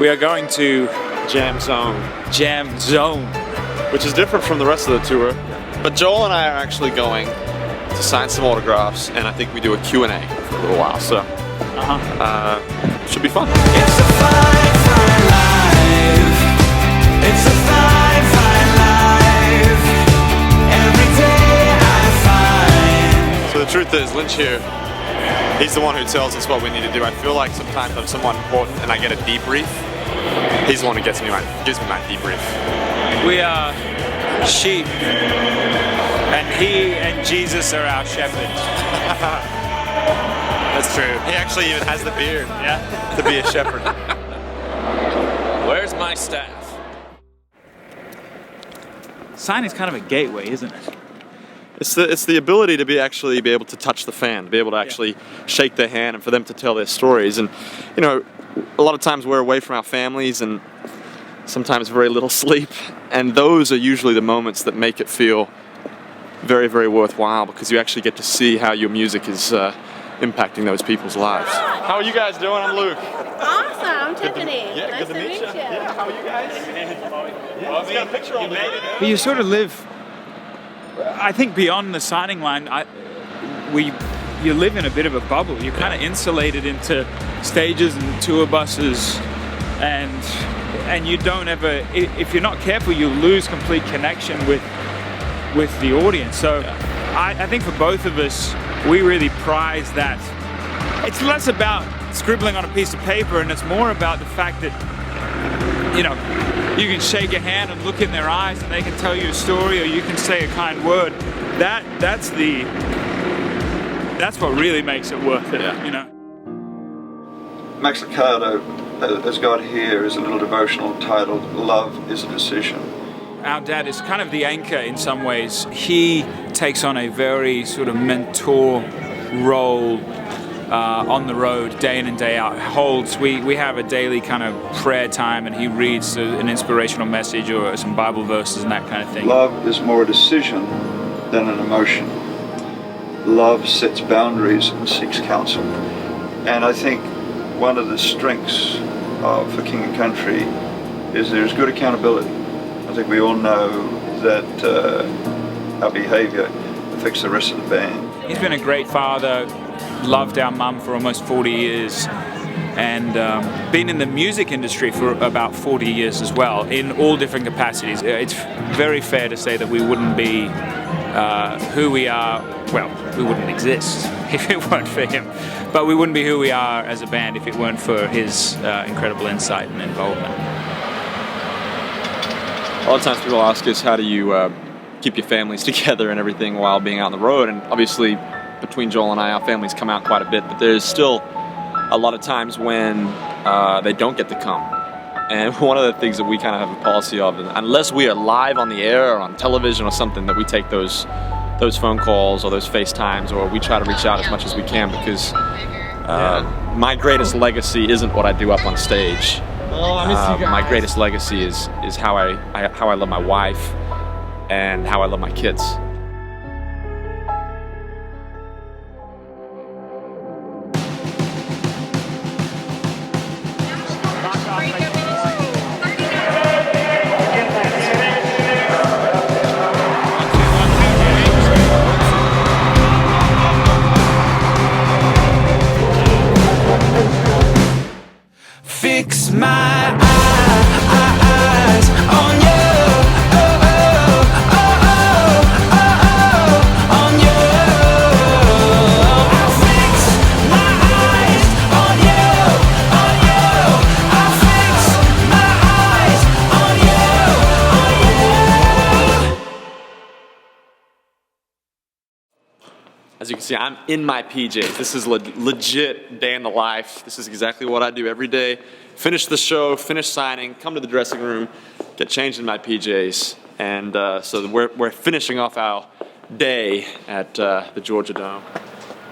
We are going to Jam Zone, which is different from the rest of the tour. But Joel and I are actually going to sign some autographs, and I think we do a Q&A for a little while, so should be fun. It's a fine, fine life. It's a fine, fine life. Every day I find. So the truth is, Lynch here, he's the one who tells us what we need to do. I feel like sometimes I'm someone important and I get a debrief. He's the one who gives me my debrief. We are sheep, and he and Jesus are our shepherds. That's true. He actually even has the beard, to be a shepherd. Where's my staff? Sign is kind of a gateway, isn't it? It's the ability to be able to touch the fan, to be able to actually shake their hand, and for them to tell their stories. And you know, a lot of times we're away from our families and sometimes very little sleep, and those are usually the moments that make it feel very, very worthwhile, because you actually get to see how your music is impacting those people's lives. How are you guys doing? I'm Luke. Awesome, I'm Tiffany. Nice to meet you. Yeah, how are you guys? Yeah, let's get a picture on there. But you sort of live, I think, beyond the signing line. You live in a bit of a bubble. You're kind of insulated into stages and tour buses, and you don't ever, if you're not careful, you lose complete connection with the audience. So I think for both of us, we really prize that. It's less about scribbling on a piece of paper, and it's more about the fact that, you know, you can shake a hand and look in their eyes and they can tell you a story, or you can say a kind word. That's what really makes it worth it, you know. Max Lucado has got here is a little devotional titled "Love is a Decision." Our dad is kind of the anchor in some ways. He takes on a very sort of mentor role on the road, day in and day out. We have a daily kind of prayer time, and he reads an inspirational message or some Bible verses and that kind of thing. Love is more a decision than an emotion. Love sets boundaries and seeks counsel. And I think one of the strengths for King and Country is there's good accountability. I think we all know that our behavior affects the rest of the band. He's been a great father, loved our mum for almost 40 years, and been in the music industry for about 40 years as well, in all different capacities. It's very fair to say that we wouldn't be who we are. Well, we wouldn't exist if it weren't for him, but we wouldn't be who we are as a band if it weren't for his incredible insight and involvement. A lot of times people ask us, how do you keep your families together and everything while being out on the road? And obviously, between Joel and I, our families come out quite a bit, but there's still a lot of times when they don't get to come. And one of the things that we kind of have a policy of, unless we are live on the air or on television or something, that we take those phone calls or those FaceTimes, or we try to reach out as much as we can, because my greatest legacy isn't what I do up on stage. My greatest legacy is how I love my wife and how I love my kids. Fix my eyes on you, on you. I'll fix my eyes on you, I'll fix my eyes on you. As you can see, I'm in my PJs. This is legit day in the life. This is exactly what I do every day. Finish the show, finish signing, come to the dressing room, get changed in my PJs. And so we're finishing off our day at the Georgia Dome.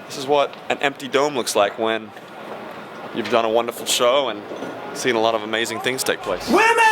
This is what an empty dome looks like when you've done a wonderful show and seen a lot of amazing things take place. Women!